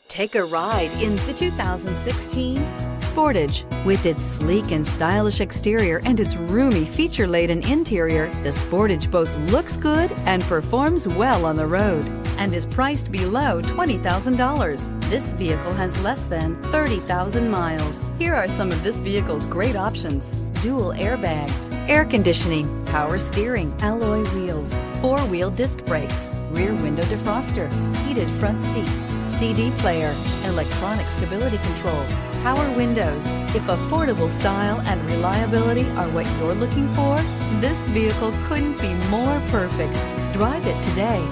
Take a ride in the 2016 Sportage. With its sleek and stylish exterior and its roomy feature-laden interior, the Sportage both looks good and performs well on the road and is priced below $20,000. This vehicle has less than 30,000 miles. Here are some of this vehicle's great options: dual airbags, air conditioning, power steering, alloy wheels, four-wheel disc brakes, rear window defroster, heated front seats, CD player, electronic stability control, power windows. If affordable style and reliability are what you're looking for, this vehicle couldn't be more perfect. Drive it today.